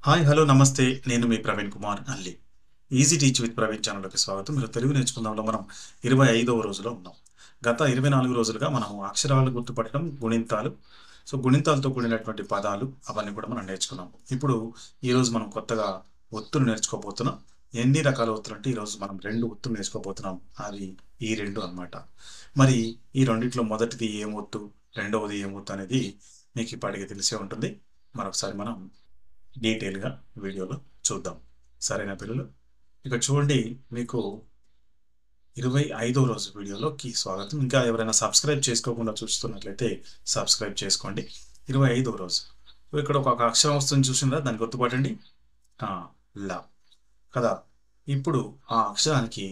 Hi hello నమస్తే నేను మీ ప్రవీణ్ కుమార్ అల్లి ఈజీ టీచ్ విత్ ప్రవీణ్ ఛానల్కి స్వాగతం. మీరు తెలుగు నేర్చుకుందాంలో మనం 25వ రోజులో ఉన్నాం. గత 24 రోజులుగా మనం అక్షరాలు గుర్తుపట్టడం, గుణింతాలు, గుణింతాలతో కూడినటువంటి పదాలు అవన్నీ కూడా మనం నేర్చుకున్నాం. ఇప్పుడు ఈరోజు మనం కొత్తగా ఒత్తులు నేర్చుకోబోతున్నాం. ఎన్ని రకాల ఒత్తులు అంటే ఈరోజు మనం 2 ఒత్తులు నేర్చుకోబోతున్నాం. అవి ఈ 2 అన్నమాట. మరి ఈ రెండిట్లో మొదటిది ఏం ఒత్తు, రెండవది ఏం ఒత్తు అనేది మీకు ఇప్పటికే తెలిసే ఉంటుంది. మరొకసారి మనం డీటెయిల్గా వీడియోలో చూద్దాం. సరైన పిల్లలు, ఇక చూడండి, మీకు 25వ రోజు వీడియోలోకి స్వాగతం. ఇంకా ఎవరైనా సబ్స్క్రైబ్ చేసుకోకుండా చూస్తున్నట్లయితే సబ్స్క్రైబ్ చేసుకోండి. 25వ రోజు ఇక్కడ ఒక అక్షరం వస్తుంది, చూసిందా? దాన్ని గుర్తుపట్టండి. లా కదా. ఇప్పుడు ఆ అక్షరానికి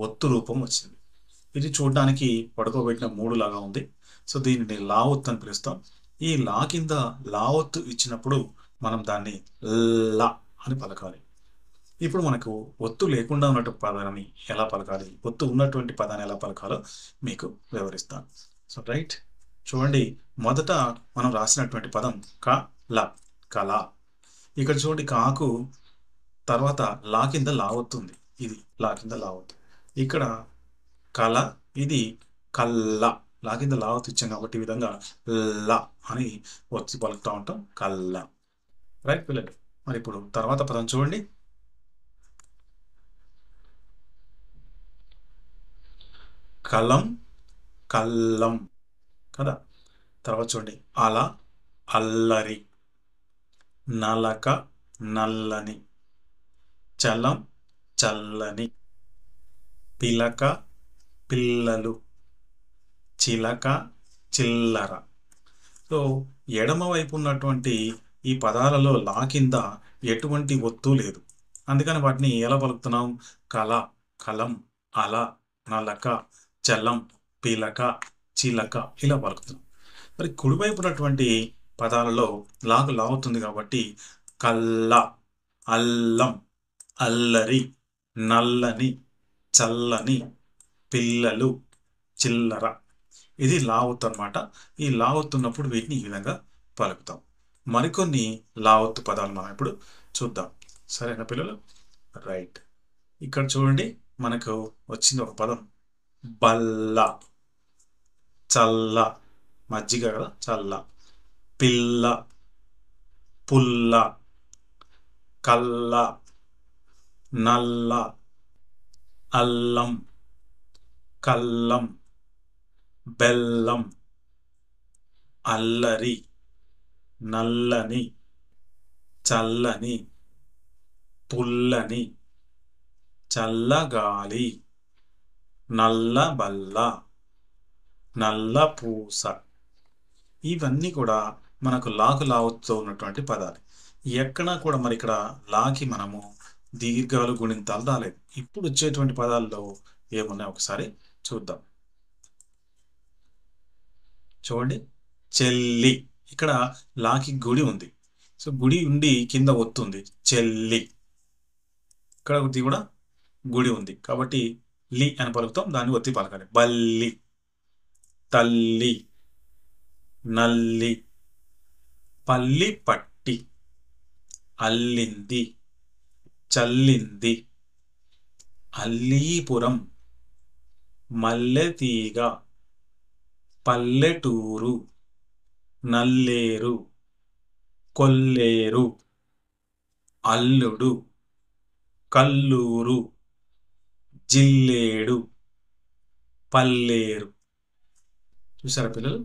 ఒత్తు రూపం వచ్చింది. ఇది చూడడానికి పడుకోబెట్టిన 3 లాగా ఉంది. దీనిని లా ఒత్తు అని పిలుస్తాం. ఈ లా కింద లా ఒత్తు ఇచ్చినప్పుడు మనం దాన్ని లా అని పలకాలి. ఇప్పుడు మనకు ఒత్తు లేకుండా ఉన్నటువంటి పదాన్ని ఎలా పలకాలి, ఒత్తు ఉన్నటువంటి పదాన్ని ఎలా పలకాలో మీకు వివరిస్తాను. రైట్, చూడండి. మొదట మనం రాసినటువంటి పదం కల. ఇక్కడ చూడండి, కాకు తర్వాత లా కింద లా ఒత్తుంది. ఇది లా కింద లా ఒత్తు. ఇక్కడ కల, ఇది కల్ల. లా కింద లా ఒత్తు ఇచ్చాం కాబట్టి ఈ విధంగా లా అని వచ్చి పలుకుతూ ఉంటాం, కల్ల. రైట్ పిల్లలు, మరి ఇప్పుడు తర్వాత పదం చూడండి. కలం, కల్లం కదా. తర్వాత చూడండి, అల, అల్లరి, నలక, నల్లని, చలం, చల్లని, పిలక, పిల్లలు, చిలక, చిల్లర. ఎడమ వైపు ఉన్నటువంటి ఈ పదాలలో లా కింద ఎటువంటి ఒత్తు లేదు. అందుకని వాటిని ఎలా పలుకుతున్నాం? కల, కలం, అల, నలక, చలం, పిలక, చిలక ఇలా పలుకుతున్నాం. మరి కుడివైపు ఉన్నటువంటి పదాలలో లాకు లా అవుతుంది కాబట్టి కల్ల, అల్లం, అల్లరి, నల్లని, చల్లని, పిల్లలు, చిల్లర. ఇది లా ఒత్తు అన్నమాట. ఈ లా ఒత్తున్నప్పుడు వీటిని ఈ విధంగా పలుకుతాం. మరికొన్ని లా ఒత్తు పదాలు మనం ఇప్పుడు చూద్దాం. సరేనా పిల్లలు? రైట్, ఇక్కడ చూడండి, మనకు వచ్చింది ఒక పదం బల్ల. చల్ల, మజ్జిగ కదా, చల్ల. పిల్ల, పుల్ల, కల్ల, నల్ల, అల్లం, కల్లం, బెల్లం, అల్లరి, నల్లని, చల్లని, పుల్లని, చల్లగాలి, నల్లబల్ల, నల్ల పూస. ఇవన్నీ కూడా మనకు లాకు లావుతో ఉన్నటువంటి పదాలు. ఎక్కడా కూడా మరి ఇక్కడ లాకి మనము దీర్ఘాలు, గుణింతాలు రాలేదు. ఇప్పుడు వచ్చేటువంటి పదాల్లో ఏమున్నాయి ఒకసారి చూద్దాం. చూడండి, చెల్లి. ఇక్కడ లాకి గుడి ఉంది. గుడి ఉండి కింద ఒత్తుంది, చెల్లి. ఇక్కడ కూడా గుడి ఉంది కాబట్టి లి అని పలుకుతాం, దాన్ని ఒత్తి పలకాలి. బల్లి, తల్లి, నల్లి, పల్లి పట్టి, అల్లింది, చల్లింది, అల్లీపురం, మల్లెతీగ, పల్లెటూరు, నల్లేరు, కొల్లేరు, అల్లుడు, కల్లూరు, జిల్లేడు, పల్లేరు. చూసారా పిల్లలు?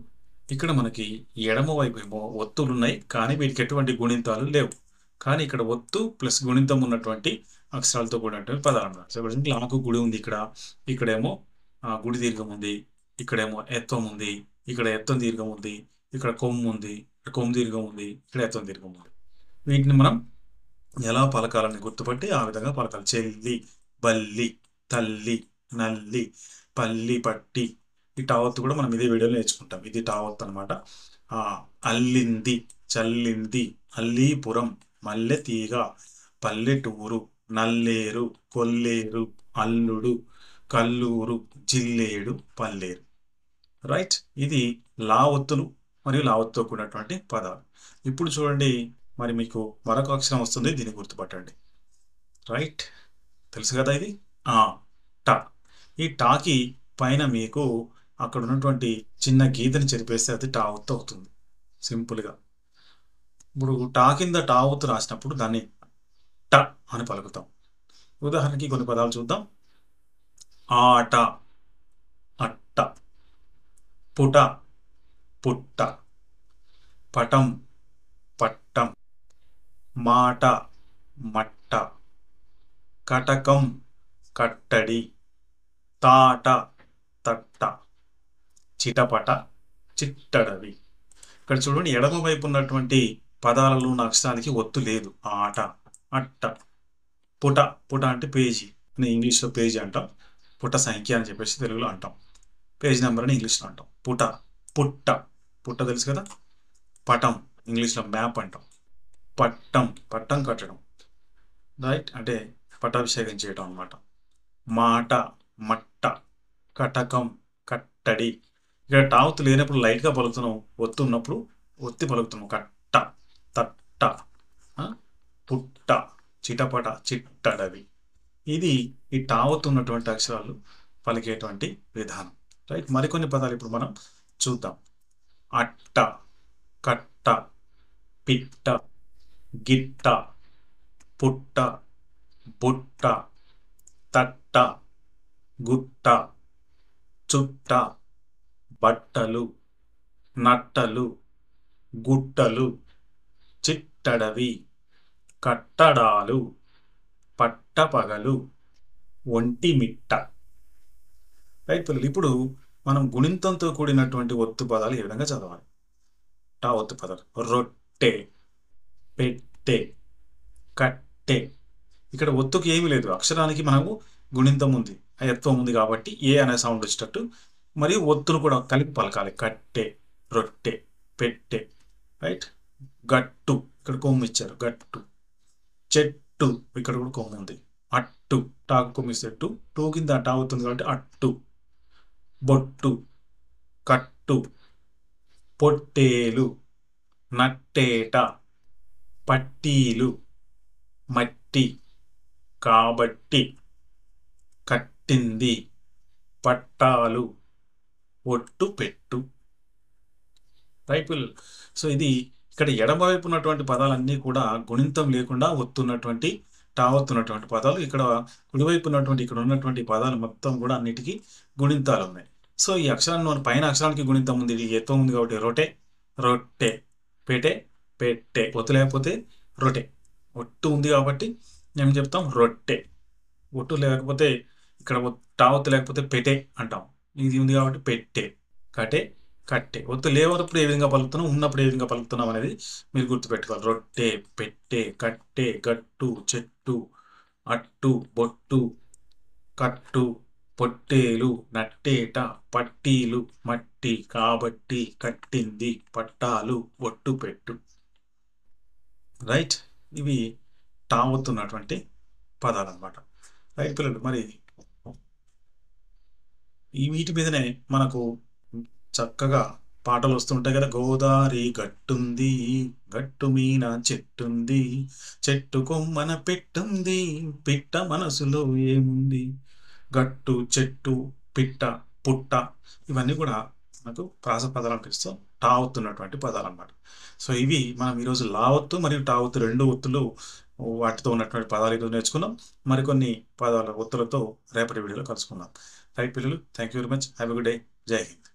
ఇక్కడ మనకి ఎడమ వైపు ఏమో ఒత్తులు ఉన్నాయి, కానీ వీటికి ఎటువంటి గుణింతాలు లేవు. కానీ ఇక్కడ ఒత్తు ప్లస్ గుణింతం ఉన్నటువంటి అక్షరాలతో కూడినటువంటి పదాలు అన్నమాట. లాకు గుడి ఉంది, ఇక్కడేమో గుడి దీర్ఘం ఉంది, ఇక్కడేమో ఎత్వం ఉంది, ఇక్కడ ఎత్తం దీర్ఘం ఉంది, ఇక్కడ కొమ్ము ఉంది, ఇక్కడ కొమ్ము దీర్ఘం ఉంది, ఇక్కడ ఎత్తం దీర్ఘం ఉంది. వీటిని మనం ఎలా పలకాలని గుర్తుపట్టి ఆ విధంగా పలకాలి. చెల్లి, బల్లి, తల్లి, నల్లి, పల్లి పట్టి. ఈ టావత్తు కూడా మనం ఇదే వీడియోలో నేర్చుకుంటాం. ఇది టావత్తు అనమాట. అల్లింది, చల్లింది, అల్లీపురం, మల్లెతీగ, పల్లెటూరు, నల్లేరు, కొల్లేరు, అల్లుడు, కల్లూరు, జిల్లేడు, పల్లేరు. రైట్, ఇది లా ఒత్తులు మరియు లా ఒత్తుతో కూడినటువంటి పదాలు. ఇప్పుడు చూడండి, మరి మీకు మరొక అక్షరం వస్తుంది, దీన్ని గుర్తుపట్టండి. రైట్, తెలుసు కదా ఇది. ఆ, టా. ఈ టాకి పైన మీకు అక్కడ ఉన్నటువంటి చిన్న గీతని చెరిపేస్తే అది టా ఒత్తు అవుతుంది సింపుల్గా. ఇప్పుడు టా కింద టా ఒత్తు రాసినప్పుడు దాన్ని ట అని పలుకుతాం. ఉదాహరణకి కొన్ని పదాలు చూద్దాం. ఆట, అట్ట. పుట, పుట్ట. పటం, పట్టం. మాట, మట్ట. కటకం, కట్టడి. తాట, తట్ట. చిటపట, చిట్టడవి. ఇక్కడ చూడండి, ఎడమ వైపు ఉన్నటువంటి పదాలలో ఉన్న అక్షరానికి ఒత్తు లేదు. ఆట, అట్ట. పుట, పుట అంటే పేజీ అని ఇంగ్లీష్లో పేజీ అంటాం. పుట సంఖ్య అని చెప్పేసి తెలుగులో అంటాం. పేజ్ నెంబర్ అని ఇంగ్లీష్లో అంటాం. పుట, పుట్ట. పుట్ట తెలుసు కదా. పటం ఇంగ్లీష్లో మ్యాప్ అంటాం. పట్టం, పట్టం కట్టడం. రైట్, అంటే పట్టాభిషేకం చేయడం అన్నమాట. మాట, మట్ట. కటకం, కట్టడి. ఇక్కడ టావత్తు లేనప్పుడు లైట్గా పలుకుతున్నాం, ఒత్తు ఉన్నప్పుడు ఒత్తి పలుకుతున్నాం. కట్ట, తట్ట, పుట్ట, చిటపట, చిట్టడవి. ఇది ఈ టావత్తు ఉన్నటువంటి అక్షరాలు పలికేటువంటి విధానం. రైట్, మరికొన్ని పదాలు ఇప్పుడు మనం చూద్దాం. అట్ట, కట్ట, పిట్ట, గిట్ట, పుట్ట, బుట్ట, తట్ట, గుట్ట, చుట్ట, బట్టలు, నట్టలు, గుట్టలు, చిట్టడవి, కట్టడాలు, పట్టపగలు, ఒంటిమిట్ట. రైట్ పిల్లలు, ఇప్పుడు మనం గుణింతంతో కూడినటువంటి ఒత్తు పదాలు ఏ విధంగా చదవాలి. టా ఒత్తు పదాలు: రొట్టె, పెట్టె, కట్టె. ఇక్కడ ఒత్తుకి ఏమీ లేదు, అక్షరానికి మనకు గుణింతం ఉంది, ఎత్వం ఉంది కాబట్టి ఏ అనే సౌండ్ వచ్చేటట్టు మరియు ఒత్తును కూడా కలిపి పలకాలి. కట్టె, రొట్టె, పెట్టె. రైట్, గట్టు, ఇక్కడ కొమ్ము ఇచ్చారు, గట్టు. చెట్టు, ఇక్కడ కూడా కొమ్ము ఉంది. అట్టు, టాకు కొమ్మిస్తే టూ, టూ కింద టా అవుతుంది కాబట్టి అట్టు. బొట్టు, కట్టు. పొట్టేలు, నట్టేట, పట్టీలు, మట్టి, కాబట్టి, కట్టింది, పట్టాలు, ఒట్టు పెట్టు. రైట్ పిల్లలు, సో ఇది ఇక్కడ ఎడమవైపు ఉన్నటువంటి పదాలన్నీ కూడా గుణింతం లేకుండా ఒత్తున్నటువంటి టావత్తున్నటువంటి పదాలు. ఇక్కడ కుడివైపు ఉన్నటువంటి ఇక్కడ ఉన్నటువంటి పదాలు మొత్తం కూడా అన్నిటికీ గుణింతాలు ఉన్నాయి. సో ఈ అక్షరాన్ని పైన అక్షరానికి గుణింతం ఉంది, ఇది ఎత్తం ఉంది కాబట్టి రొటె, రొట్టె. పెటె, పెట్టె. ఒత్తు లేకపోతే రొటె. ఒట్టు ఉంది కాబట్టి ఏం చెప్తాం, రొట్టె. ఒట్టు లేకపోతే ఇక్కడ టావత్తు లేకపోతే పెటె అంటాం. ఇది ఉంది కాబట్టి పెట్టె. కటె, కట్టె. ఒత్తు లేవనప్పుడు ఏ విధంగా పలుకుతున్నాం, ఉన్నప్పుడు ఏ విధంగా పలుకుతున్నాం అనేది మీరు గుర్తుపెట్టుకోవాలి. రొట్టె, పెట్టె, కట్టె, గట్టు, చెట్టు, అట్టు, బొట్టు, కట్టు, పొట్టేలు, నట్టేట, పట్టీలు, మట్టి, కాబట్టి, కట్టింది, పట్టాలు, ఒట్టు పెట్టు. రైట్, ఇవి టావత్తున్నటువంటి పదాలు అన్నమాట. రైట్ పిల్లలు, మరి ఈ వీటి మీదనే మనకు చక్కగా పాటలు వస్తుంటాయి కదా. గోదారి గట్టుంది, గట్టు మీన చెట్టుంది, చెట్టు కొమ్మన పెట్టుంది, పిట్ట మనసులో ఏముంది. గట్టు, చెట్టు, పిట్ట, పుట్ట, ఇవన్నీ కూడా మనకు ప్రాస పదాలు అనిపిస్తూ టావత్తున్నటువంటి పదాలు అన్నమాట. సో ఇవి మనం ఈరోజు లావత్తు మరియు టావత్తు రెండు ఒత్తులు వాటితో ఉన్నటువంటి పదాలు ఈరోజు నేర్చుకున్నాం. మరికొన్ని పదాల ఒత్తులతో రేపటి వీడియోలో కలుసుకుందాం. రైట్ పిల్లలు, thank you very much. Have a good day. జై హింద్.